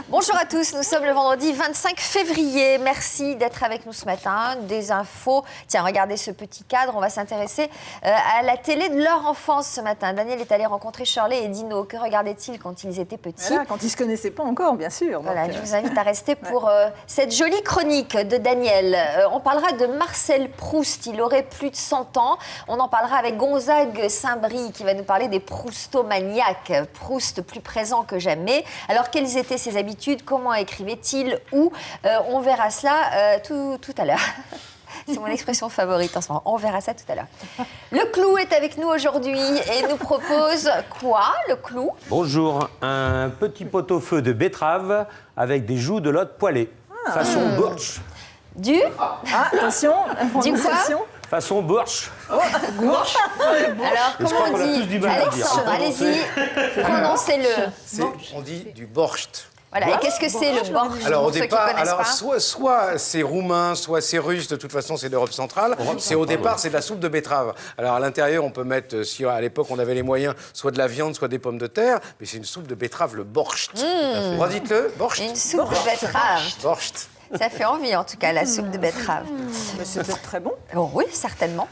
Bonjour à tous, nous sommes le vendredi 25 février. Merci d'être avec nous ce matin. Des infos. Tiens, regardez ce petit cadre. On va s'intéresser à la télé de leur enfance ce matin. Daniel est allé rencontrer Shirley et Dino. Que regardaient-ils quand ils étaient petits? Voilà, quand ils ne se connaissaient pas encore, bien sûr. Voilà, je vous invite à rester pour cette jolie chronique de Daniel. On parlera de Marcel Proust. Il aurait plus de 100 ans. On en parlera avec Gonzague Saint-Brie qui va nous parler des Proustomaniaques. Proust plus présent que jamais. Alors, quelles étaient ses habitudes? Comment écrivait-il? Où? On verra cela tout à l'heure. C'est mon expression favorite en ce moment. On verra ça tout à l'heure. Le Clou est avec nous aujourd'hui et nous propose quoi, le Clou? Bonjour, un petit pot-au-feu de betterave avec des joues de lotte poêlées. Façon Burch. Attention, Du quoi? Façon Burch. Gourche. Alors, Je crois comment on qu'on a dit? tous du mal à le dire. Alexandre, allez-y, prononcez-le. On dit du borscht. Voilà, et qu'est-ce que c'est le borscht? Alors au pour ceux qui départ, connaissent pas. soit c'est roumain, soit c'est russe, de toute façon c'est d'Europe centrale. C'est au départ, c'est de la soupe de betterave. Alors à l'intérieur, on peut mettre, si à l'époque on avait les moyens, soit de la viande, soit des pommes de terre, mais c'est une soupe de betterave, le borscht. Redites-le, borscht. Une soupe de betterave. Borscht. Ça fait envie, en tout cas, la soupe de betterave. Mais c'est peut-être très bon. Bon, oui, certainement.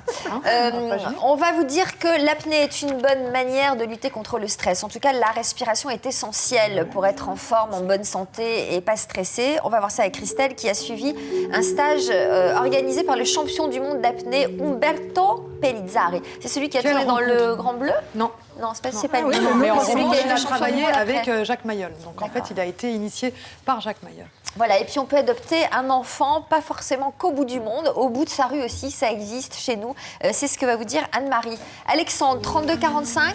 On va vous dire que l'apnée est une bonne manière de lutter contre le stress. En tout cas, la respiration est essentielle pour être en forme, en bonne santé et pas stressé. On va voir ça avec Christelle qui a suivi un stage organisé par le champion du monde d'apnée Umberto Pellizzari. C'est celui qui a tourné dans le Grand Bleu? Non. Non, c'est pas lui. Mais en C'est celui revanche, qui a il a été champion du travaillé monde avec après. Jacques Mayol. Donc en fait, il a été initié par Jacques Mayol. Voilà, et puis on peut adopter un enfant, pas forcément qu'au bout du monde, au bout de sa rue aussi, ça existe chez nous. C'est ce que va vous dire Anne-Marie. Alexandre, 32-45.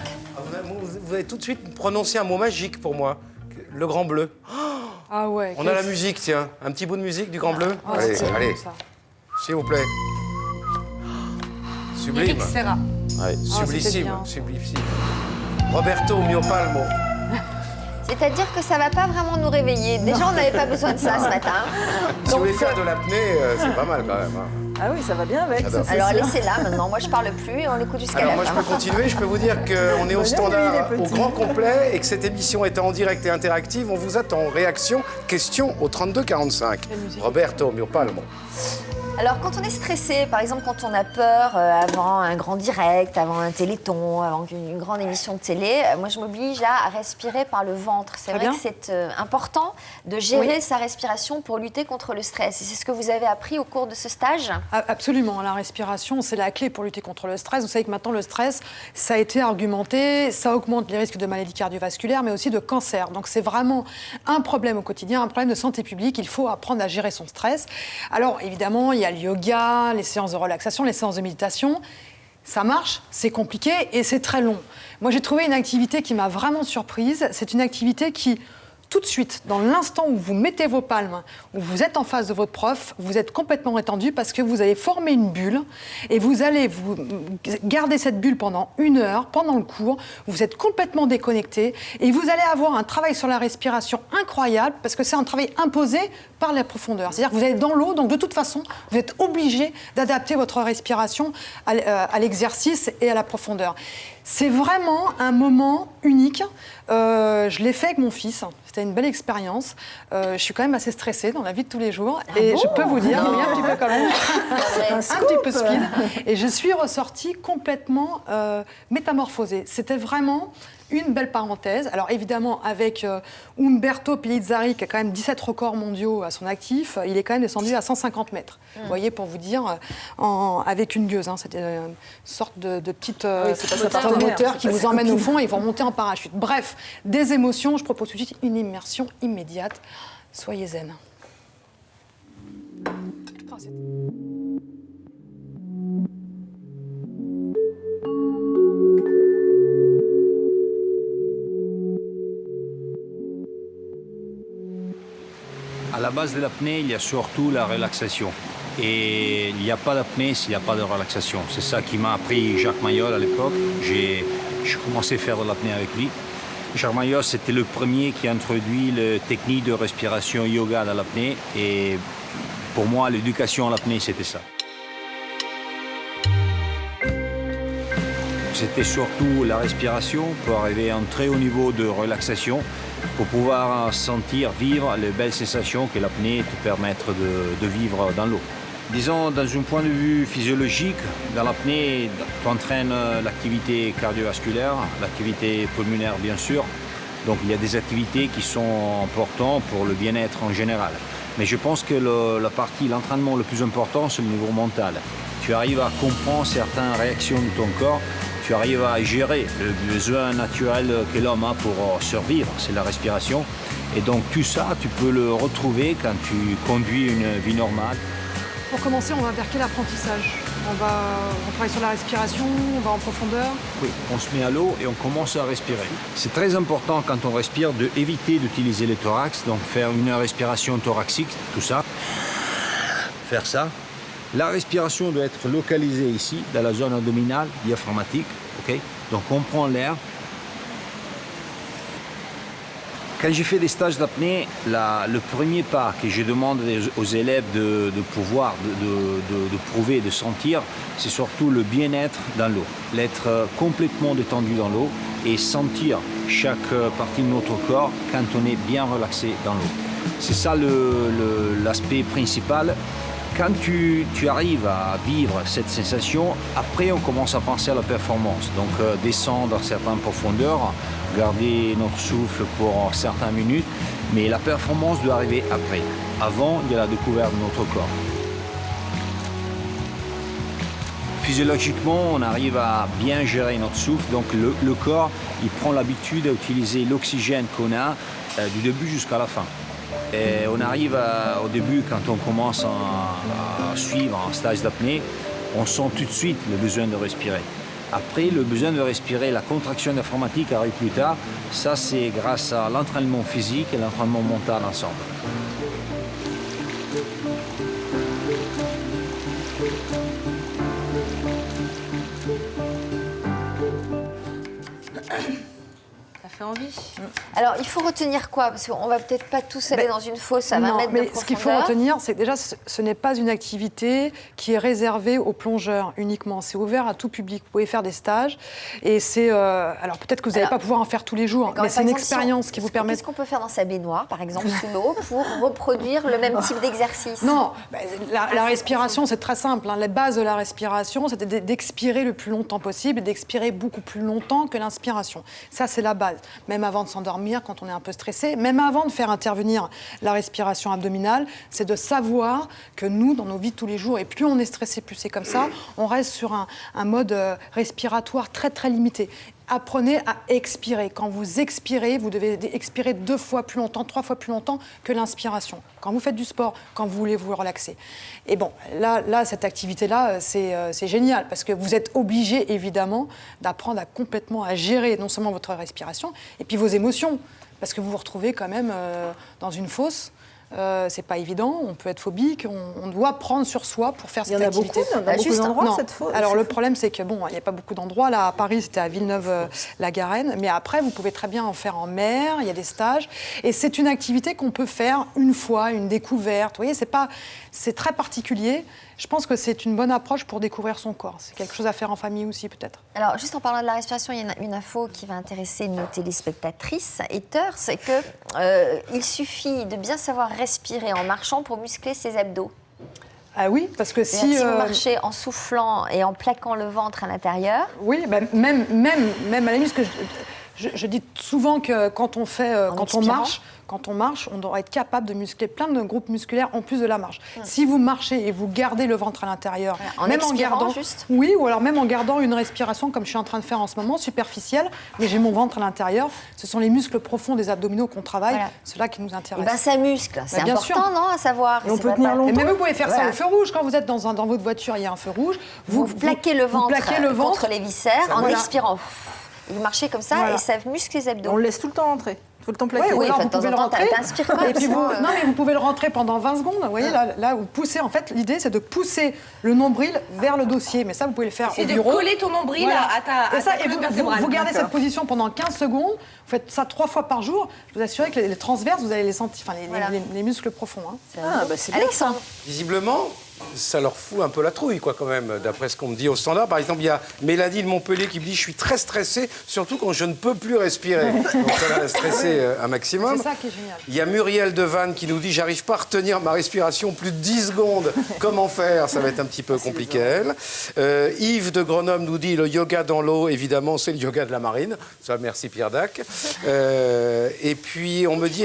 Vous avez tout de suite prononcé un mot magique pour moi, le Grand Bleu. Ah ouais. On a la musique, tiens. Un petit bout de musique du Grand Bleu. Ah, Allez, c'est allez, ça. s'il vous plaît. Sublime. Eric Serra. Ouais. Sublissime, bien. sublissime. Roberto Mio Palmo. C'est-à-dire que ça va pas vraiment nous réveiller. Déjà, on n'avait pas besoin de ça ce matin. Si vous voulez faire de l'apnée, c'est pas mal quand même. Hein. Ah oui, ça va bien avec. J'adore. ça, c'est Alors, sûr. laissez-la maintenant. Moi, je parle plus et on l'écoute jusqu'à Alors la moi fin. je peux continuer, je peux vous dire qu'on est au Voilà, standard lui, il est au petit. grand complet et que cette émission est en direct et interactive. On vous attend. Réaction, question au 32-45. Roberto Mio Palmo. Alors, quand on est stressé, par exemple, quand on a peur avant un grand direct, avant un téléthon, avant une grande émission de télé, moi, je m'oblige à respirer par le ventre. C'est Très vrai bien. que c'est important de gérer Oui. sa respiration pour lutter contre le stress. Et c'est ce que vous avez appris au cours de ce stage? Absolument, la respiration, c'est la clé pour lutter contre le stress. Vous savez que maintenant, le stress, ça a été argumenté, ça augmente les risques de maladies cardiovasculaires, mais aussi de cancer. Donc c'est vraiment un problème au quotidien, un problème de santé publique. Il faut apprendre à gérer son stress. Alors évidemment, il y a le yoga, les séances de relaxation, les séances de méditation. Ça marche, c'est compliqué et c'est très long. Moi, j'ai trouvé une activité qui m'a vraiment surprise. C'est une activité qui, tout de suite, dans l'instant où vous mettez vos palmes, où vous êtes en face de votre prof, vous êtes complètement détendu parce que vous allez former une bulle et vous allez vous garder cette bulle pendant 1 heure, pendant le cours. Vous êtes complètement déconnecté et vous allez avoir un travail sur la respiration incroyable parce que c'est un travail imposé par la profondeur. C'est-à-dire que vous êtes dans l'eau, donc de toute façon, vous êtes obligé d'adapter votre respiration à l'exercice et à la profondeur. C'est vraiment un moment unique. Je l'ai fait avec mon fils. C'était une belle expérience. Je suis quand même assez stressée dans la vie de tous les jours. Et je peux vous dire, oui, un petit peu quand même, un petit peu speed. Et je suis ressortie complètement métamorphosée. C'était vraiment une belle parenthèse. Alors évidemment, avec Umberto Pellizzari, qui a quand même 17 records mondiaux à son actif, il est quand même descendu à 150 mètres. Vous voyez, pour vous dire, avec une gueuse. Hein, c'était une sorte de petite moteur qui vous emmène au fond et ils vont monter en parachute. Bref, des émotions. Je propose tout de suite une immersion immédiate. Soyez zen. Oh, c'est- À la base de l'apnée, il y a surtout la relaxation. Et il n'y a pas d'apnée s'il n'y a pas de relaxation. C'est ça qui m'a appris Jacques Mayol à l'époque. J'ai commencé à faire de l'apnée avec lui. Jacques Mayol, c'était le premier qui a introduit la technique de respiration yoga dans l'apnée. Et pour moi, l'éducation à l'apnée, c'était ça. C'était surtout la respiration pour arriver à un très haut niveau de relaxation pour pouvoir sentir, vivre les belles sensations que l'apnée te permet de vivre dans l'eau. Disons, dans un point de vue physiologique, dans l'apnée, tu entraînes l'activité cardiovasculaire, l'activité pulmonaire bien sûr. Donc il y a des activités qui sont importantes pour le bien-être en général. Mais je pense que l'entraînement le plus important, c'est le niveau mental. Tu arrives à comprendre certaines réactions de ton corps, tu arrives à gérer le besoin naturel que l'homme a pour survivre, c'est la respiration. Et donc tout ça, tu peux le retrouver quand tu conduis une vie normale. Pour commencer, on va vers quel apprentissage? On travaille sur la respiration, on va en profondeur? Oui, on se met à l'eau et on commence à respirer. C'est très important quand on respire d'éviter d'utiliser le thorax, donc faire une respiration thoracique, tout ça. Faire ça. La respiration doit être localisée ici, dans la zone abdominale, diaphragmatique. Okay? Donc on prend l'air. Quand je fais des stages d'apnée, le premier pas que je demande aux élèves de pouvoir, de prouver, de sentir, c'est surtout le bien-être dans l'eau. L'être complètement détendu dans l'eau et sentir chaque partie de notre corps quand on est bien relaxé dans l'eau. C'est ça l'aspect principal. Quand tu arrives à vivre cette sensation, après on commence à penser à la performance. Donc descendre à certaines profondeurs, garder notre souffle pour certaines minutes, mais la performance doit arriver après. Avant, il y a la découverte de notre corps. Physiologiquement, on arrive à bien gérer notre souffle, donc le corps il prend l'habitude d'utiliser l'oxygène qu'on a du début jusqu'à la fin. Et on arrive au début, quand on commence à suivre un stage d'apnée, on sent tout de suite le besoin de respirer. Après, le besoin de respirer, la contraction diaphragmatique arrive plus tard. Ça, c'est grâce à l'entraînement physique et l'entraînement mental ensemble. Ça fait envie. Alors, il faut retenir quoi? Parce qu'on va peut-être pas tous aller dans une fosse à 20 Non, mètres de mais profondeur. ce qu'il faut retenir, c'est que déjà, ce n'est pas une activité qui est réservée aux plongeurs uniquement. C'est ouvert à tout public. Vous pouvez faire des stages. Et c'est... alors, peut-être que vous n'allez pas pouvoir en faire tous les jours, mais c'est une expérience qui vous permet... Qu'est-ce qu'on peut faire dans sa baignoire, par exemple, sous l'eau, pour reproduire le même type d'exercice? Non, la respiration, c'est très simple. Hein. La base de la respiration, c'est d'expirer le plus longtemps possible et d'expirer beaucoup plus longtemps que l'inspiration. Ça, c'est la base. Même avant de s'endormir, quand on est un peu stressé, même avant de faire intervenir la respiration abdominale, c'est de savoir que nous, dans nos vies de tous les jours, et plus on est stressé, plus c'est comme ça, on reste sur un mode respiratoire très, très limité. Apprenez à expirer. Quand vous expirez, vous devez expirer 2 fois plus longtemps, 3 fois plus longtemps que l'inspiration. Quand vous faites du sport, quand vous voulez vous relaxer. Et bon, là cette activité-là, c'est génial parce que vous êtes obligé, évidemment, d'apprendre à complètement à gérer non seulement votre respiration, et puis vos émotions. Parce que vous vous retrouvez quand même dans une fosse. C'est pas évident, on peut être phobique, on doit prendre sur soi pour faire cette activité. Il y en a beaucoup d'endroits, cette fosse. Alors le problème, c'est que bon, il n'y a pas beaucoup d'endroits. Là, à Paris, c'était à Villeneuve-la-Garenne. Mais après, vous pouvez très bien en faire en mer, il y a des stages. Et c'est une activité qu'on peut faire une fois, une découverte. Vous voyez, c'est très particulier. Je pense que c'est une bonne approche pour découvrir son corps. C'est quelque chose à faire en famille aussi, peut-être. Alors, juste en parlant de la respiration, il y a une info qui va intéresser nos téléspectatrices, haters, c'est qu'il suffit de bien savoir respirer en marchant pour muscler ses abdos. Ah oui, parce que si vous marchez en soufflant et en plaquant le ventre à l'intérieur... Oui, ben même à la limite, parce que je dis souvent que quand on marche, on doit être capable de muscler plein de groupes musculaires en plus de la marche. Si vous marchez et vous gardez le ventre à l'intérieur, même en gardant juste. Oui, ou alors même en gardant une respiration comme je suis en train de faire en ce moment, superficielle, mais j'ai mon ventre à l'intérieur. Ce sont les muscles profonds des abdominaux qu'on travaille, ceux-là qui nous intéressent. Ben ça muscle, c'est important, non, à savoir. Et on peut tenir longtemps. Et même vous pouvez faire ça au feu rouge. Quand vous êtes dans votre voiture, il y a un feu rouge. Vous plaquez le ventre contre les viscères en expirant. Vous marchez comme ça et ça muscle les abdos. On le laisse tout le temps rentrer. Il faut le temps plaquer. Oui, alors vous pouvez le rentrer. T'inspires pas. Et puis non, mais vous pouvez le rentrer pendant 20 secondes. Vous voyez, là, vous poussez. En fait, l'idée, c'est de pousser le nombril vers le dossier. Mais ça, vous pouvez le faire au bureau. C'est de coller ton nombril à ta colonne vertébrale. Vous gardez cette position pendant 15 secondes. Vous faites ça 3 fois par jour. Je vous assure que les transverses, vous allez les sentir, les muscles profonds. Hein. C'est bien. Alexandre. Visiblement, ça leur fout un peu la trouille, quoi, quand même, d'après ce qu'on me dit au standard. Par exemple, il y a Mélanie de Montpellier qui me dit « Je suis très stressée, surtout quand je ne peux plus respirer. » Donc ça l'a stressé un maximum. C'est ça qui est génial. Il y a Muriel de Vannes qui nous dit « J'arrive pas à retenir ma respiration plus de 10 secondes. Comment faire ?» Ça va être un petit peu compliqué, elle. Yves de Grenoble nous dit « Le yoga dans l'eau, évidemment, c'est le yoga de la marine. » Ça, merci Pierre Dac. Et puis, on me dit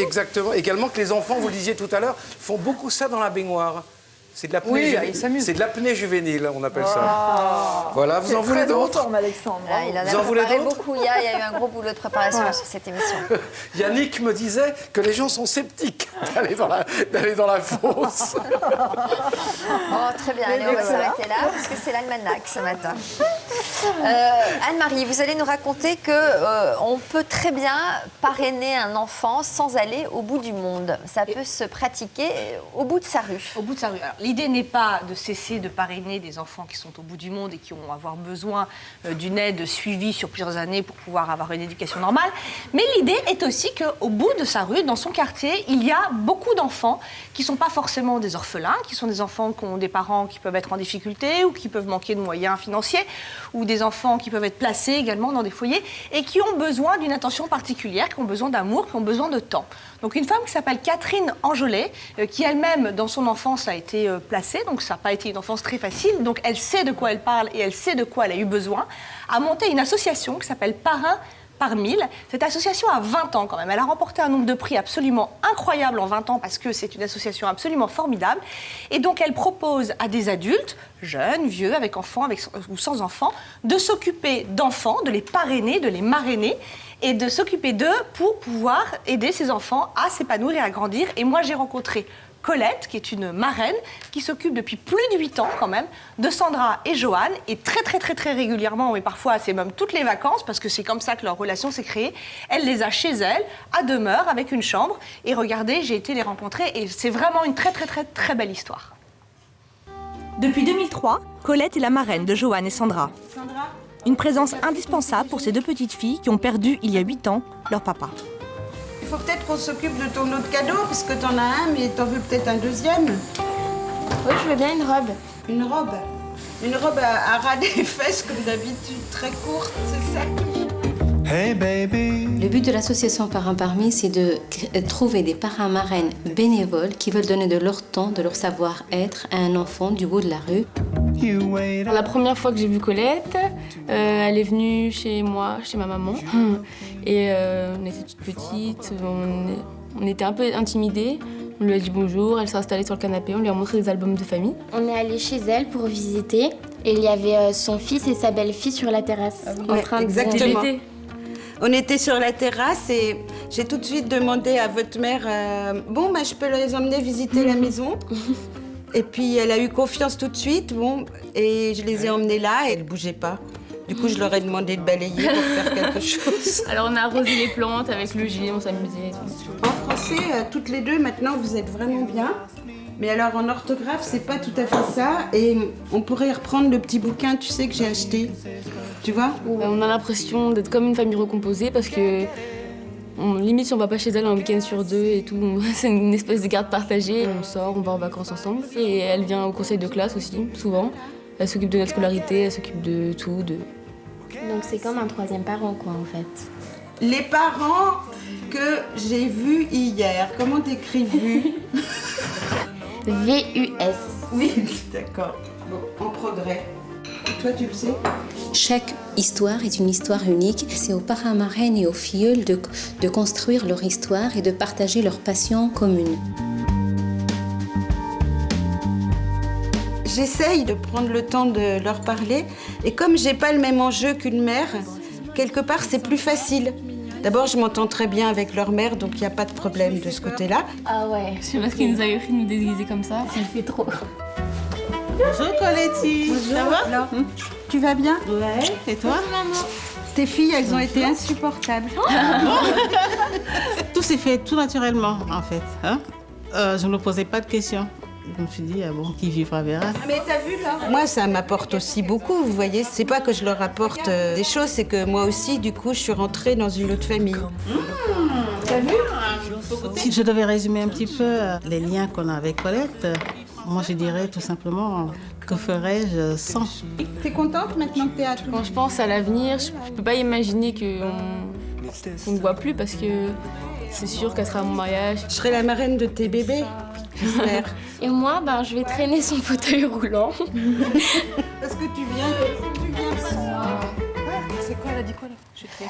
également que les enfants, vous le disiez tout à l'heure, font beaucoup ça dans la baignoire. C'est de l'apnée c'est de l'apnée juvénile, on appelle ça. Voilà, vous en voulez d'autres? Alexandre. Il en a préparé beaucoup. Il y a eu un gros boulot de préparation sur cette émission. Yannick me disait que les gens sont sceptiques d'aller dans la fosse. Très bien, allez, on va s'arrêter là, parce que c'est l'almanach ce matin. Anne-Marie, vous allez nous raconter qu'on peut très bien parrainer un enfant sans aller au bout du monde. Ça peut se pratiquer au bout de sa rue. Au bout de sa rue. Alors, l'idée n'est pas de cesser de parrainer des enfants qui sont au bout du monde et qui vont avoir besoin d'une aide suivie sur plusieurs années pour pouvoir avoir une éducation normale. Mais l'idée est aussi qu'au bout de sa rue, dans son quartier, il y a beaucoup d'enfants qui ne sont pas forcément des orphelins, qui sont des enfants qui ont des parents qui peuvent être en difficulté ou qui peuvent manquer de moyens financiers, ou des enfants qui peuvent être placés également dans des foyers et qui ont besoin d'une attention particulière, qui ont besoin d'amour, qui ont besoin de temps. Donc une femme qui s'appelle Catherine Angelet, qui elle-même, dans son enfance, a été placée, donc ça n'a pas été une enfance très facile, donc elle sait de quoi elle parle et elle sait de quoi elle a eu besoin, a monté une association qui s'appelle Parrain par 1000. Cette association a 20 ans quand même. Elle a remporté un nombre de prix absolument incroyable en 20 ans parce que c'est une association absolument formidable. Et donc elle propose à des adultes, jeunes, vieux, avec enfants ou sans enfants, de s'occuper d'enfants, de les parrainer, de les marrainer et de s'occuper d'eux pour pouvoir aider ces enfants à s'épanouir et à grandir. Et moi, j'ai rencontré Colette, qui est une marraine, qui s'occupe depuis plus de 8 ans quand même, de Sandra et Joanne, et très régulièrement, mais parfois c'est même toutes les vacances, parce que c'est comme ça que leur relation s'est créée, elle les a chez elle, à demeure, avec une chambre, et regardez, j'ai été les rencontrer, et c'est vraiment une très belle histoire. Depuis 2003, Colette est la marraine de Joanne et Sandra. Une présence indispensable pour ces deux petites filles qui ont perdu, il y a 8 ans, leur papa. Il faut peut-être qu'on s'occupe de ton autre cadeau, parce que t'en as un, mais t'en veux peut-être un deuxième. Oui, je veux bien une robe. Une robe? Une robe à ras des fesses, comme d'habitude, très courte, c'est ça? Hey baby. Le but de l'association Parrain par 1000, c'est de trouver des parrains marraines bénévoles qui veulent donner de leur temps, de leur savoir-être à un enfant du bout de la rue. La première fois que j'ai vu Colette, elle est venue chez moi, chez ma maman. Et on était toutes petites, on était un peu intimidées. On lui a dit bonjour, elle s'est installée sur le canapé, on lui a montré des albums de famille. On est allé chez elle pour visiter et il y avait son fils et sa belle-fille sur la terrasse en train de visiter. On était sur la terrasse et j'ai tout de suite demandé à votre mère bon, je peux les emmener visiter la maison. Et puis elle a eu confiance tout de suite, et je les ai emmenés là et elles ne bougeaient pas. Du coup, je leur ai demandé de balayer pour faire quelque chose. Alors on a arrosé les plantes avec le jet, on s'amusait. En français, toutes les deux, maintenant, vous êtes vraiment bien. Mais alors en orthographe, c'est pas tout à fait ça. Et on pourrait reprendre le petit bouquin, tu sais, que j'ai acheté. Tu vois? On a l'impression d'être comme une famille recomposée parce que limite si on va pas chez elle un week-end sur 2 et tout, c'est une espèce de garde partagée. On sort, on va en vacances ensemble. Et elle vient au conseil de classe aussi, souvent. Elle s'occupe de notre scolarité, elle s'occupe de tout. Donc c'est comme un troisième parent, quoi, en fait. Les parents que j'ai vus hier, comment t'écris vu? V-U-S. Oui, d'accord. Bon, en progrès. Et toi, tu le sais? Chaque histoire est une histoire unique. C'est aux parrains marraines et aux filleuls de construire leur histoire et de partager leur passion commune. J'essaye de prendre le temps de leur parler. Et comme j'ai pas le même enjeu qu'une mère, quelque part, c'est plus facile. D'abord, je m'entends très bien avec leur mère, donc il n'y a pas de problème de ce côté-là. Ah ouais. Je sais pas ce qu'il nous avait pris de nous déguiser comme ça. Ça le fait trop. Bonjour Coletty. Ça va? Tu vas bien? Ouais. Et toi? Maman. Tes filles, elles ont été insupportables. Tout s'est fait tout naturellement, en fait. Je ne me posais pas de questions. Je me suis dit, qui vivra verra. Mais t'as vu là? Moi, ça m'apporte aussi beaucoup, vous voyez. C'est pas que je leur apporte des choses, c'est que moi aussi, du coup, je suis rentrée dans une autre famille. T'as vu? Si je devais résumer un petit peu les liens qu'on a avec Colette, moi je dirais tout simplement que ferais-je sans. T'es contente maintenant que t'es à toi? Quand je pense à l'avenir, je peux pas imaginer qu'on ne voit plus parce que c'est sûr qu'elle sera à mon mariage. Je serai la marraine de tes bébés, j'espère. Et moi, je vais traîner son fauteuil roulant. Parce que tu viens C'est quoi, elle a dit quoi là?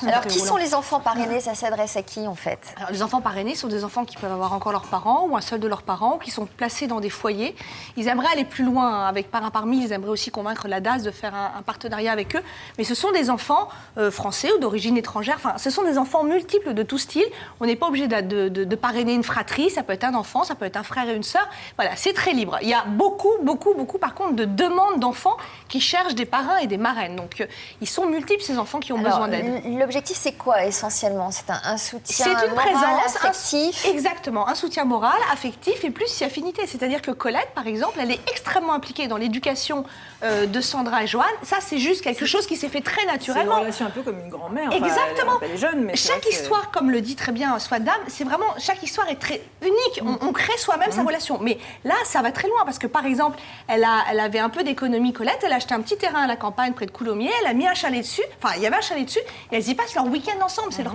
Alors, qui sont les enfants parrainés? Ça s'adresse à qui, en fait? Alors, les enfants parrainés sont des enfants qui peuvent avoir encore leurs parents ou un seul de leurs parents, qui sont placés dans des foyers. Ils aimeraient aller plus loin avec Parrain par Mille. Ils aimeraient aussi convaincre la DAS de faire un partenariat avec eux. Mais ce sont des enfants français ou d'origine étrangère. Enfin, ce sont des enfants multiples de tout style. On n'est pas obligé de parrainer une fratrie. Ça peut être un enfant, ça peut être un frère et une sœur. Voilà, c'est très libre. Il y a beaucoup, par contre, de demandes d'enfants qui cherchent des parrains et des marraines. Donc, ils sont multiples, ces enfants qui ont besoin d'aide. L'objectif, c'est quoi essentiellement? C'est un soutien c'est une moral, présence, affectif? Exactement, un soutien moral, affectif et plus si affinité. C'est-à-dire que Colette, par exemple, elle est extrêmement impliquée dans l'éducation de Sandra et Joanne. Ça, c'est juste quelque chose qui s'est fait très naturellement. C'est une relation un peu comme une grand-mère. Enfin, Exactement. Elle est jeune, mais chaque histoire, comme le dit très bien Swadam, c'est vraiment, chaque histoire est très unique. On crée soi-même sa relation. Mais là, ça va très loin parce que, par exemple, elle avait un peu d'économie, Colette. Elle a acheté un petit terrain à la campagne près de Coulommiers. Elle a mis un chalet dessus. Enfin, il y avait un chalet dessus. Et elles y passent leur week-end ensemble. C'est leur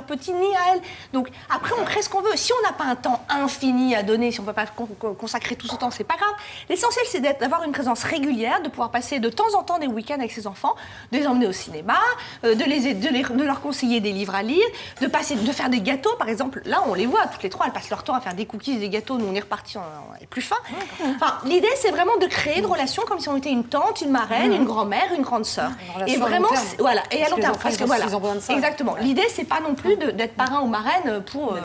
petit nid à elles. Donc, après, on crée ce qu'on veut. Si on n'a pas un temps infini à donner, si on ne peut pas consacrer tout ce temps, c'est pas grave. L'essentiel, c'est d'avoir une présence régulière, de pouvoir passer de temps en temps des week-ends avec ses enfants, de les emmener au cinéma, de leur conseiller des livres à lire, de faire des gâteaux, par exemple. Là, on les voit, toutes les trois, elles passent leur temps à faire des cookies et des gâteaux. Nous, on est repartis, on est plus fin. Enfin, l'idée, c'est vraiment de créer une relation comme si on était une tante, une marraine, une grand-mère, une grande sœur. Et vraiment, voilà, et à long terme. Parce que voilà, ils ont besoin de ça. exactement. L'idée, c'est pas non plus d'être parrain ou marraine pour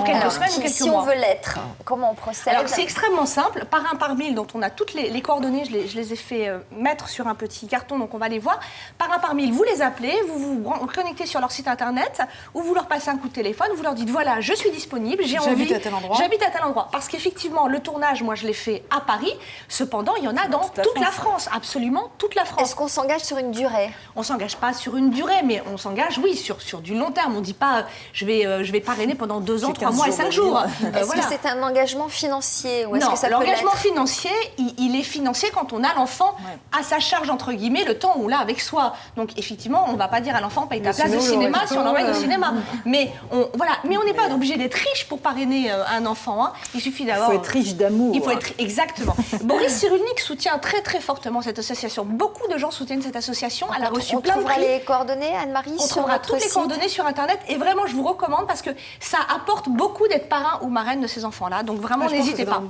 quelques semaines ou quelques si mois. on veut l'être, comment on procède? Alors, c'est extrêmement simple. Parrain par mille, dont on a toutes les coordonnées, je les ai fait mettre sur un petit carton, donc on va les voir. Parrain par mille, vous les appelez, vous vous connectez sur leur site internet, ou vous leur passez un coup de téléphone, vous leur dites voilà, je suis disponible, j'ai envie. J'habite à tel endroit. J'habite à tel endroit. Parce qu'effectivement, le tournage, moi, je l'ai fait à Paris. Cependant, il y en a dans toute la France, absolument toute la France. Est-ce qu'on s'engage sur une durée? On s'engage pas sur une durée, mais on s'engage, oui, sur du long terme. On dit pas je vais parrainer pendant 2 ans, 3 mois et 5 jours. Est-ce que c'est un engagement financier ou est-ce Non, que ça peut l'engagement l'être? financier, il est financé quand on a l'enfant à sa charge, entre guillemets, le temps où on l'a avec soi. Donc, effectivement, on ne va pas dire à l'enfant, paye ta place de cinéma si on l'emmène au cinéma. Mais on n'est pas obligé d'être riche pour parrainer un enfant. Hein. Il suffit d'avoir... Il faut être riche d'amour. Il faut être... Exactement. Boris Cyrulnik soutient très, très fortement cette association. Beaucoup de gens soutiennent cette association. Elle a reçu plein de prix. On trouvera les coordonnées, Anne-Marie, on trouvera toutes les coordonnées sur Internet. Et vraiment, je vous recommande parce que ça apporte beaucoup d'être parrain ou marraine de ces enfants-là. Donc, vraiment, n'hésitez pas.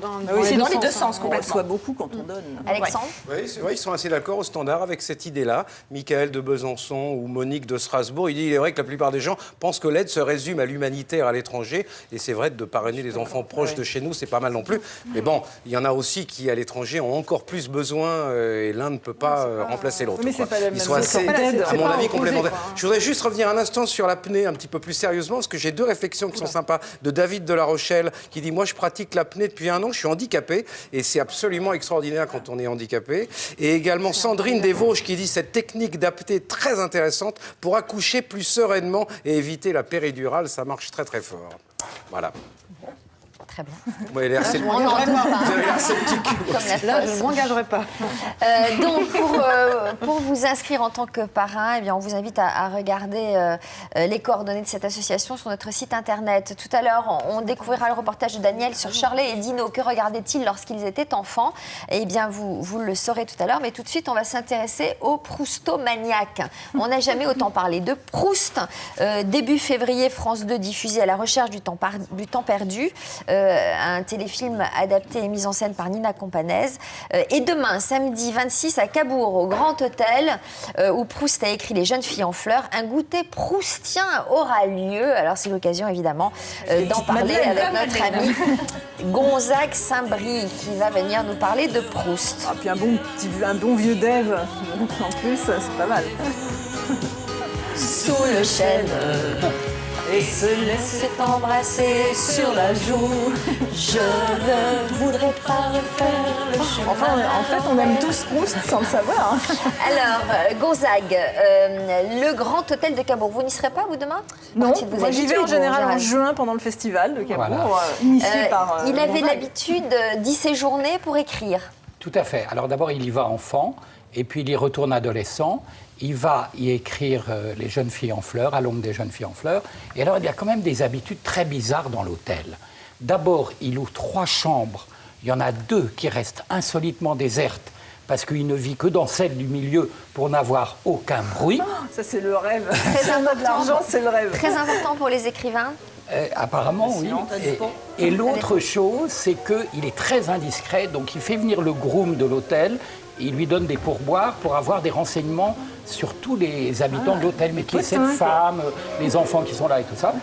C'est dans les deux sens, complètement. On reçoit beaucoup quand on donne. Alexandre? Oui, c'est vrai, ils sont assez d'accord au standard avec cette idée-là. Michael de Besançon ou Monique de Strasbourg, il est vrai que la plupart des gens pensent que l'aide se résume à l'humanitaire à l'étranger. Et c'est vrai, de parrainer les enfants proches de chez nous, c'est pas mal non plus. Mais bon, il y en a aussi qui, à l'étranger, ont encore plus besoin et l'un ne peut pas remplacer l'autre. Mais c'est pas la même Ils sont assez, à mon avis, complémentaires. Quoi. Je voudrais juste revenir un instant sur l'apnée un petit peu plus sérieusement, parce que j'ai 2 réflexions qui sont sympas. De David de La Rochelle, qui dit « Moi, je pratique l'apnée depuis 1 an, je suis handicapé. » Et c'est absolument extraordinaire quand on est handicapé. Et également Sandrine des Vosges, qui dit « Cette technique d'apnée très intéressante pour accoucher plus sereinement et éviter la péridurale, ça marche très très fort. » Voilà. Très bien. Vous avez l'air sceptique. Vous avez l'air sceptique. Là, je ne m'engagerai pas. Donc, pour vous inscrire en tant que parrain, eh bien, on vous invite à regarder les coordonnées de cette association sur notre site internet. Tout à l'heure, on découvrira le reportage de Daniel sur Shirley et Dino. Que regardaient-ils lorsqu'ils étaient enfants? Eh bien, vous le saurez tout à l'heure. Mais tout de suite, on va s'intéresser aux Proustomaniacs. On n'a jamais autant parlé de Proust. Début février, France 2 diffusait À la recherche du temps perdu. Un téléfilm adapté et mis en scène par Nina Companèse. Et demain, samedi 26, à Cabourg, au Grand Hôtel, où Proust a écrit Les jeunes filles en fleurs, un goûter proustien aura lieu. Alors, c'est l'occasion, évidemment, d'en parler avec notre ami Gonzague Saint-Brie, qui va venir nous parler de Proust. Ah, puis un bon vieux Dave, en plus, c'est pas mal. Sous le chêne. et se laisser embrasser sur la joue. Je ne voudrais pas refaire le chemin. Enfin, en fait, on aime tous Proust sans le savoir. Hein. Alors, Gonzague, le Grand Hôtel de Cabourg, vous n'y serez pas, vous, demain? Non, moi j'y vais en général en juin pendant le festival de Cabourg, initié par... il avait l'habitude d'y séjourner pour écrire. Tout à fait. Alors d'abord, il y va enfant, et puis il y retourne adolescent. Il va y écrire Les jeunes filles en fleurs, à l'ombre des jeunes filles en fleurs. Et alors, il y a quand même des habitudes très bizarres dans l'hôtel. D'abord, il loue 3 chambres. Il y en a 2 qui restent insolitement désertes parce qu'il ne vit que dans celle du milieu pour n'avoir aucun bruit. Oh, ça, c'est le rêve. Très important. De l'argent, c'est le rêve. Très important pour les écrivains. Apparemment, oui. Et l'autre chose, c'est qu'il est très indiscret. Donc, il fait venir le groom de l'hôtel. Il lui donne des pourboires pour avoir des renseignements sur tous les habitants de l'hôtel. Mais qui est cette femme, les enfants qui sont là et tout ça.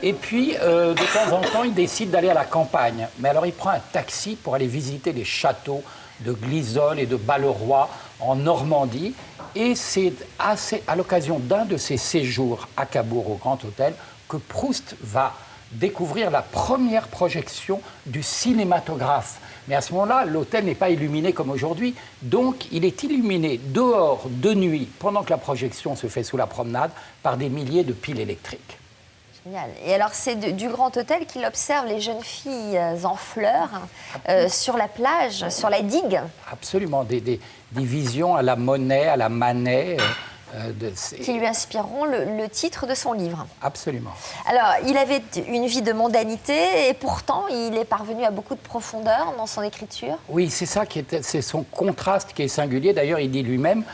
Et puis, de temps en temps, il décide d'aller à la campagne. Mais alors, il prend un taxi pour aller visiter les châteaux de Glisol et de Balleroy en Normandie. Et c'est à l'occasion d'un de ses séjours à Cabourg, au Grand Hôtel, que Proust va découvrir la première projection du cinématographe. Mais à ce moment-là, l'hôtel n'est pas illuminé comme aujourd'hui. Donc, il est illuminé dehors, de nuit, pendant que la projection se fait sous la promenade, par des milliers de piles électriques. Génial. Et alors, c'est du Grand Hôtel qu'il observe les jeunes filles en fleurs sur la plage, sur la digue. Absolument. Des visions à la Monet, à la Manet. Qui lui inspireront le titre de son livre. Absolument. Alors, il avait une vie de mondanité et pourtant, il est parvenu à beaucoup de profondeur dans son écriture. Oui, c'est ça c'est son contraste qui est singulier. D'ailleurs, il dit lui-même,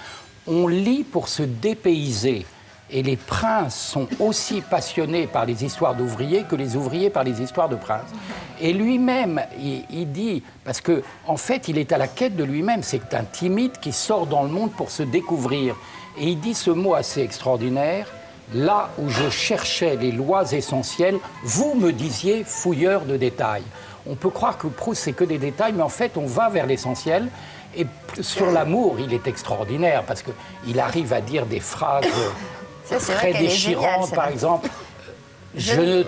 on lit pour se dépayser. Et les princes sont aussi passionnés par les histoires d'ouvriers que les ouvriers par les histoires de princes. Et lui-même, il dit, parce qu'en fait, il est à la quête de lui-même. C'est un timide qui sort dans le monde pour se découvrir. Et il dit ce mot assez extraordinaire, « Là où je cherchais les lois essentielles, vous me disiez fouilleur de détails. » On peut croire que Proust, c'est que des détails, mais en fait, on va vers l'essentiel. Et sur l'amour, il est extraordinaire, parce qu'il arrive à dire des phrases très déchirantes, par exemple. Je ne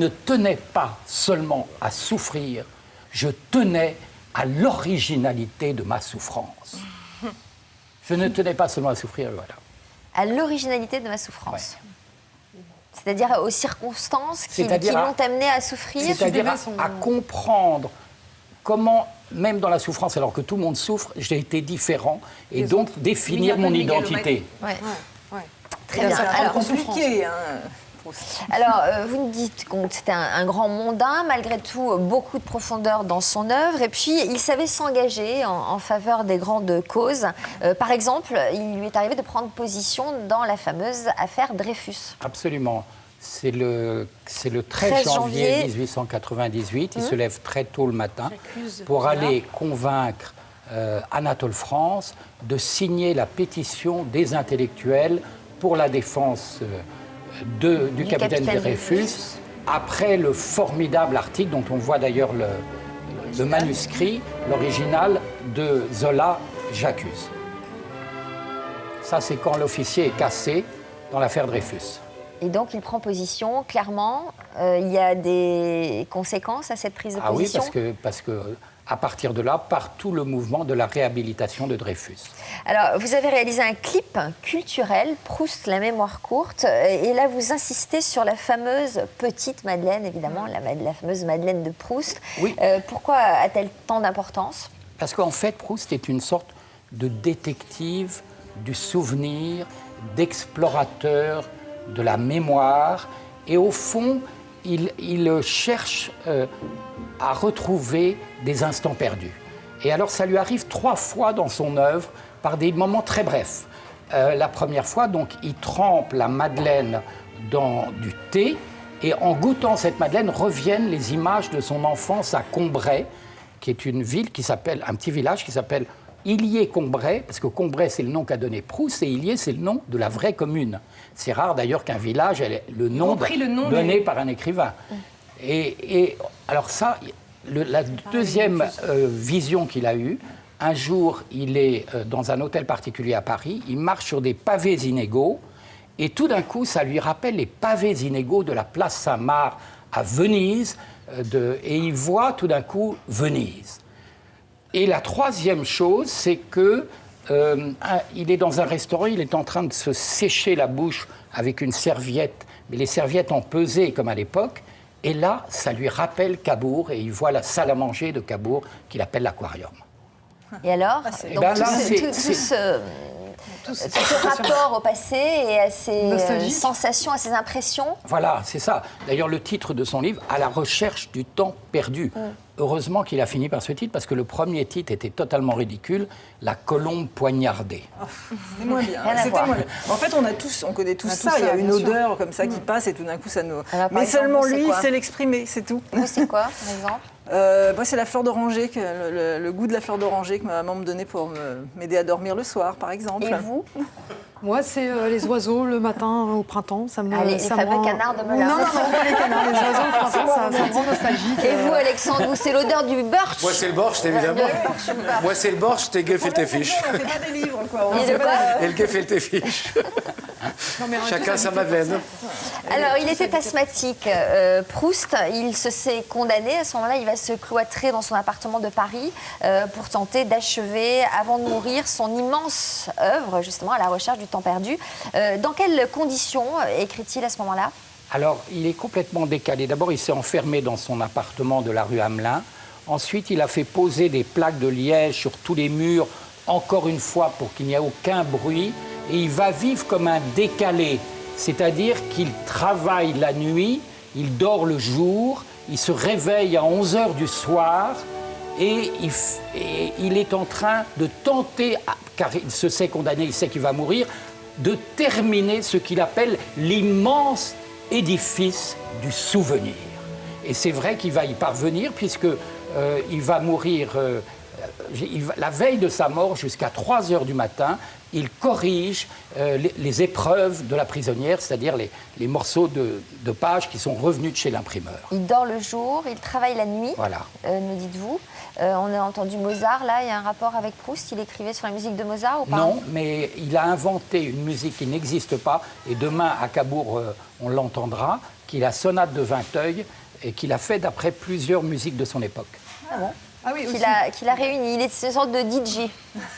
tenais pas seulement à souffrir, je tenais à l'originalité de ma souffrance. Je ne tenais pas seulement à souffrir, voilà. À l'originalité de ma souffrance. Ouais. C'est-à-dire aux circonstances qui l'ont amené à souffrir. C'est-à-dire à comprendre comment, même dans la souffrance, alors que tout le monde souffre, j'ai été différent, et donc définir mon identité. Ouais. Très bien. Alors, compliqué, hein. Alors, vous nous dites que c'était un grand mondain, malgré tout, beaucoup de profondeur dans son œuvre. Et puis, il savait s'engager en faveur des grandes causes. Par exemple, il lui est arrivé de prendre position dans la fameuse affaire Dreyfus. Absolument. C'est le 13 janvier 1898. Il se lève très tôt le matin pour aller convaincre Anatole France de signer la pétition des intellectuels pour la défense du capitaine Dreyfus, après le formidable article dont on voit d'ailleurs le manuscrit, l'original de Zola, J'accuse. Ça, c'est quand l'officier est cassé dans l'affaire Dreyfus. Et donc, il prend position, clairement. Il y a des conséquences à cette prise de position. Ah oui, parce que à partir de là, part tout le mouvement de la réhabilitation de Dreyfus. Alors, vous avez réalisé un clip culturel, Proust, la mémoire courte, et là, vous insistez sur la fameuse petite Madeleine, évidemment, la fameuse Madeleine de Proust. Oui. Pourquoi a-t-elle tant d'importance? Parce qu'en fait, Proust est une sorte de détective du souvenir, d'explorateur de la mémoire, et au fond, il cherche à retrouver des instants perdus. Et alors, ça lui arrive 3 fois dans son œuvre, par des moments très brefs. La première fois, donc, il trempe la Madeleine dans du thé, et en goûtant cette Madeleine, reviennent les images de son enfance à Combray, qui est une ville qui s'appelle, un petit village qui s'appelle Illiers-Combray, parce que Combray, c'est le nom qu'a donné Proust, et Illiers, c'est le nom de la vraie commune. C'est rare d'ailleurs qu'un village ait le nom donné par un écrivain. Et alors ça, la deuxième vision qu'il a eue, un jour, il est dans un hôtel particulier à Paris, il marche sur des pavés inégaux, Et tout d'un coup, ça lui rappelle les pavés inégaux de la place Saint-Marc à Venise, et il voit tout d'un coup Venise. Et la troisième chose, c'est que il est dans un restaurant, il est en train de se sécher la bouche avec une serviette, mais les serviettes en pesée comme à l'époque. Et là, ça lui rappelle Cabourg, et il voit la salle à manger de Cabourg qu'il appelle l'aquarium. Et alors, donc, tout ce rapport au passé et à ses sensations, à ses impressions. Voilà, c'est ça. D'ailleurs, le titre de son livre, « À la recherche du temps perdu ». Heureusement qu'il a fini par ce titre, parce que le premier titre était totalement ridicule, « La colombe poignardée ». C'est moins bien. En fait, on connaît tous ça. Il y a une odeur comme ça qui passe et tout d'un coup, ça nous... Mais seulement lui, il sait l'exprimer, c'est tout. C'est quoi, par exemple moi, c'est la fleur d'oranger, le goût de la fleur d'oranger que ma maman me donnait pour m'aider à dormir le soir, par exemple. Et vous? Moi, c'est les oiseaux le matin au printemps. Ça me, les fameux canards de Melun. Non, pas les canards, les oiseaux au printemps, ça me rend nostalgique. Et vous, Alexandre, vous, c'est l'odeur du birch? Moi, c'est le borsch, évidemment. Moi, c'est le borsch, c'était gefilte fish. On fait pas des livres, quoi. Et le gefilte fish. Chacun sa Madeleine. Alors, il était asthmatique, Proust. Il se sait condamné. À ce moment-là, il va se cloîtrer dans son appartement de Paris pour tenter d'achever, avant de mourir, son immense œuvre, justement, à la recherche du temps perdu. Dans quelles conditions écrit-il à ce moment-là? Alors, il est complètement décalé. D'abord, il s'est enfermé dans son appartement de la rue Hamelin. Ensuite, il a fait poser des plaques de liège sur tous les murs, encore une fois, pour qu'il n'y ait aucun bruit. Et il va vivre comme un décalé, c'est-à-dire qu'il travaille la nuit, il dort le jour, il se réveille à 11h du soir et il est en train de tenter, car il se sait condamné, il sait qu'il va mourir, de terminer ce qu'il appelle l'immense édifice du souvenir. Et c'est vrai qu'il va y parvenir puisqu'il va mourir la veille de sa mort jusqu'à 3h du matin. Il corrige les épreuves de la prisonnière, c'est-à-dire les morceaux de pages qui sont revenus de chez l'imprimeur. Il dort le jour, il travaille la nuit, voilà. Nous dites-vous. On a entendu Mozart, là, il y a un rapport avec Proust, il écrivait sur la musique de Mozart ou pas? Non, mais il a inventé une musique qui n'existe pas, et demain à Cabourg, on l'entendra, qui est la sonate de Vinteuil, et qu'il a fait d'après plusieurs musiques de son époque. Ah bon? Ah oui, qu'il a réuni. Il est une sorte de DJ.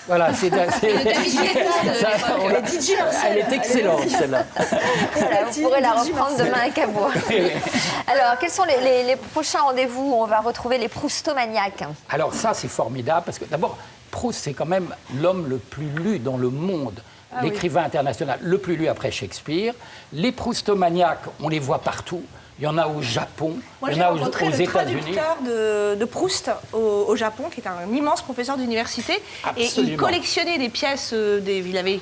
Voilà, c'est elle est excellente, celle-là. Voilà, vous pourrez la reprendre demain à Cabourg. Alors, quels sont les prochains rendez-vous où on va retrouver les Proustomaniaques? Alors ça, c'est formidable, parce que d'abord, Proust, c'est quand même l'homme le plus lu dans le monde. L'écrivain international le plus lu après Shakespeare. Les Proustomaniaques, on les voit partout. Il y en a au Japon, il y en a aux États-Unis. Moi, j'ai rencontré le traducteur de Proust au Japon, qui est un immense professeur d'université. Absolument. Et il collectionnait des pièces, il avait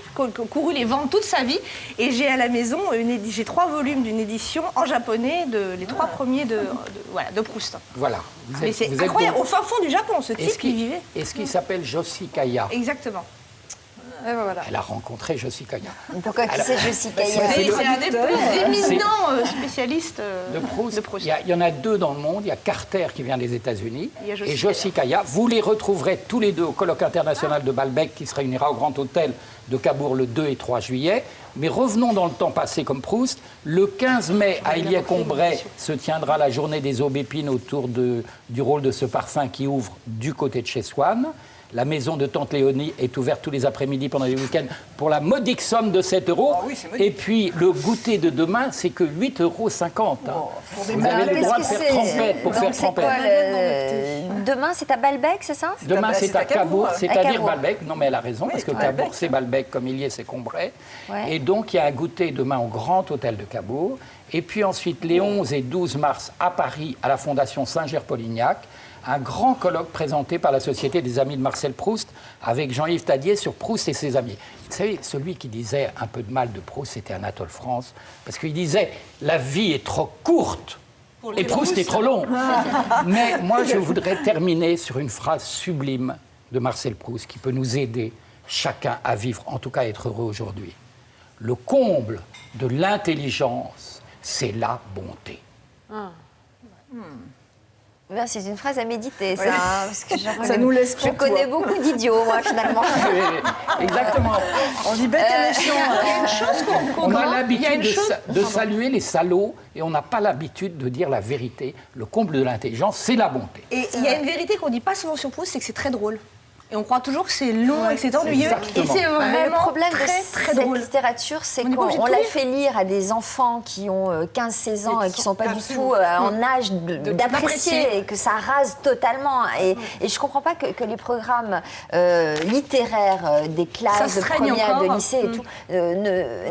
couru les ventes toute sa vie. Et j'ai à la maison, j'ai 3 volumes d'une édition en japonais, les 3 premiers de Proust. Voilà. Mais c'est incroyable, au fin fond du Japon, ce type qui vivait. Et ce qui s'appelle Joshi-Kaya. Exactement. Voilà. Elle a rencontré Joshi-Kaya. Pourquoi qui c'est Joshi-Kaya? C'est un des plus éminents spécialistes de Proust. Il y en a 2 dans le monde. Il y a Carter qui vient des États-Unis et Joshi-Kaya. Vous les retrouverez tous les 2 au colloque international de Balbec qui se réunira au Grand Hôtel de Cabourg le 2 et 3 juillet. Mais revenons dans le temps passé comme Proust. Le 15 mai, à Illiers-Combray, se tiendra la journée des aubépines autour du rôle de ce parfum qui ouvre du côté de chez Swann. La maison de Tante Léonie est ouverte tous les après-midi pendant les week-ends pour la modique somme de 7 €. Ah oui, et puis, le goûter de demain, c'est que 8,50 €. Vous avez le droit de faire trempette pour faire trempette. Demain, c'est à Balbec, c'est ça? Demain, c'est à Cabourg, c'est-à-dire Balbec. Non, mais elle a raison, parce que Cabourg, c'est Balbec, comme Illiers, c'est Combray. Ouais. Et donc, il y a un goûter demain au Grand Hôtel de Cabourg. Et puis ensuite, les 11 et 12 mars, à Paris, à la Fondation Saint-Ger-Polignac, un grand colloque présenté par la Société des Amis de Marcel Proust avec Jean-Yves Tadier sur Proust et ses amis. Vous savez, celui qui disait un peu de mal de Proust, c'était Anatole France, parce qu'il disait « la vie est trop courte et Proust est trop long ». Mais moi, je voudrais terminer sur une phrase sublime de Marcel Proust qui peut nous aider chacun à vivre, en tout cas à être heureux aujourd'hui. Le comble de l'intelligence, c'est la bonté. Ben, c'est une phrase à méditer, ça. Hein, parce que ça nous laisse je connais beaucoup d'idiots, moi, finalement. Exactement. On dit bête et méchant. Il y a une chose on a l'habitude de saluer les salauds et on n'a pas l'habitude de dire la vérité. Le comble de l'intelligence, c'est la bonté. Et il y a une vérité qu'on ne dit pas souvent sur Proust, c'est que c'est très drôle. Et on croit toujours que c'est long et que c'est ennuyeux. Et c'est vraiment le problème très, de très cette drôle. littérature, c'est On qu'on la fait lire à des enfants qui ont 15-16 ans et qui ne sont pas du tout en âge d'apprécier et que ça rase totalement. Et je ne comprends pas que les programmes littéraires des classes de première, de lycée et tout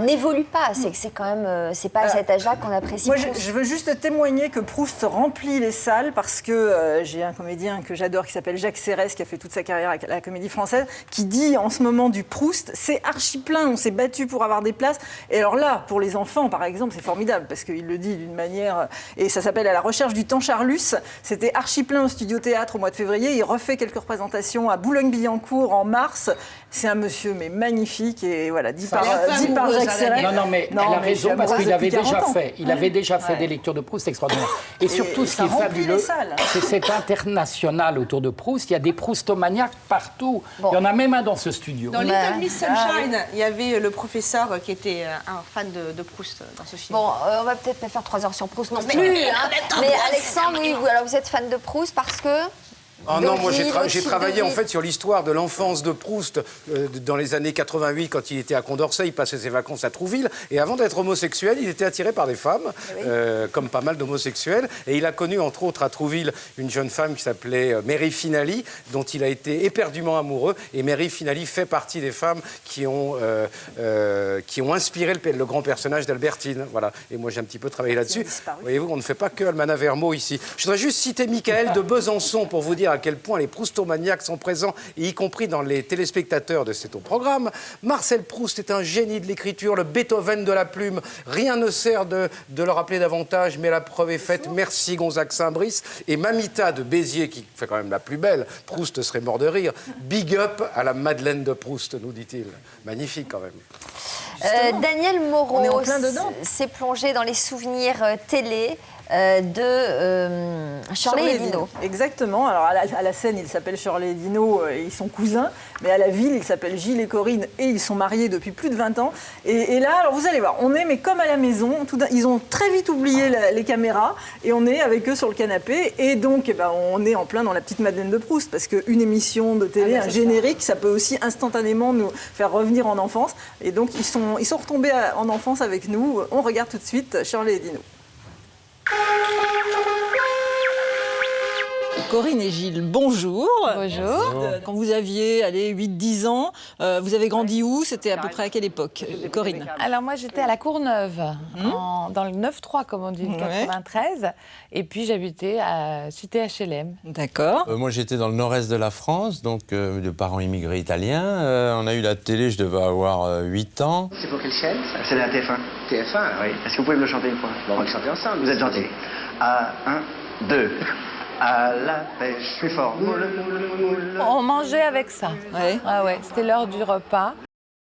n'évoluent pas. C'est quand même, c'est pas à cet âge-là qu'on apprécie. Moi, je veux juste témoigner que Proust remplit les salles parce que j'ai un comédien que j'adore qui s'appelle Jacques Serres qui a fait toute sa carrière avec la Comédie Française, qui dit en ce moment du Proust, c'est archi plein, on s'est battu pour avoir des places. Et alors là, pour les enfants, par exemple, c'est formidable, parce qu'il le dit d'une manière... Et ça s'appelle À la recherche du temps Charlus. C'était archi plein au Studio Théâtre au mois de février. Il refait quelques représentations à Boulogne-Billancourt en mars. C'est un monsieur, mais magnifique, et voilà, dit par Jacques Serres. Non, mais elle a raison, parce qu'il avait déjà fait. Il avait déjà fait des lectures de Proust extraordinaires. Et surtout, ce qui est fabuleux, c'est cet international autour de Proust. Il y a des proustomaniaques partout. Bon. Il y en a même un dans ce studio. Dans Little Miss Sunshine, il y avait le professeur qui était un fan de Proust dans ce film. Bon, on va peut-être pas faire 3 heures sur Proust non plus. Mais Alexandre, oui, alors vous êtes fan de Proust parce que... Oh non, moi j'ai travaillé en fait sur l'histoire de l'enfance de Proust dans les années 88 quand il était à Condorcet, il passait ses vacances à Trouville et avant d'être homosexuel, il était attiré par des femmes, comme pas mal d'homosexuels, et il a connu entre autres à Trouville une jeune femme qui s'appelait Mary Finali, dont il a été éperdument amoureux, et Mary Finali fait partie des femmes qui ont inspiré le grand personnage d'Albertine. Voilà. Et moi j'ai un petit peu travaillé là-dessus. Voyez-vous, on ne fait pas que Almana Vermeau ici. Je voudrais juste citer Michael de Besançon pour vous dire à quel point les proustomaniaques sont présents, y compris dans les téléspectateurs de cet programme. Marcel Proust est un génie de l'écriture, le Beethoven de la plume. Rien ne sert de le rappeler davantage, mais la preuve est faite. Merci Gonzague Saint-Brice. Et Mamita de Béziers, qui fait quand même la plus belle, Proust serait mort de rire. Big up à la Madeleine de Proust, nous dit-il. Magnifique quand même. Daniel Moreau s'est plongé dans les souvenirs télé de Shirley et Dino. Exactement. Alors à la scène, il s'appelle Shirley et Dino et ils sont cousins, mais à la ville, ils s'appellent Gilles et Corinne et ils sont mariés depuis plus de 20 ans. Et là, alors vous allez voir, on est mais comme à la maison. Ils ont très vite oublié les caméras et on est avec eux sur le canapé. Et donc, on est en plein dans la petite Madeleine de Proust parce qu'une émission de télé, un générique, ça peut aussi instantanément nous faire revenir en enfance. Et donc, ils sont retombés en enfance avec nous. On regarde tout de suite Shirley et Dino. Corinne et Gilles, bonjour. Bonjour. Quand vous aviez 8-10 ans, vous avez grandi où? C'était à peu près à quelle époque, Corinne? Alors moi j'étais à la Courneuve, dans le 9-3 comme on dit, le 93. Et puis j'habitais à Cité HLM. D'accord. Moi j'étais dans le nord-est de la France, donc de parents immigrés italiens. On a eu la télé, je devais avoir 8 ans. C'est pour quelle chaîne? C'est la TF1. TF1, oui. Est-ce que vous pouvez me le chanter une fois? Bon, on va le chanter ensemble. Vous êtes gentil. 1, 2... À la pêche, je suis fort. On mangeait avec ça. Ah ouais, c'était l'heure du repas.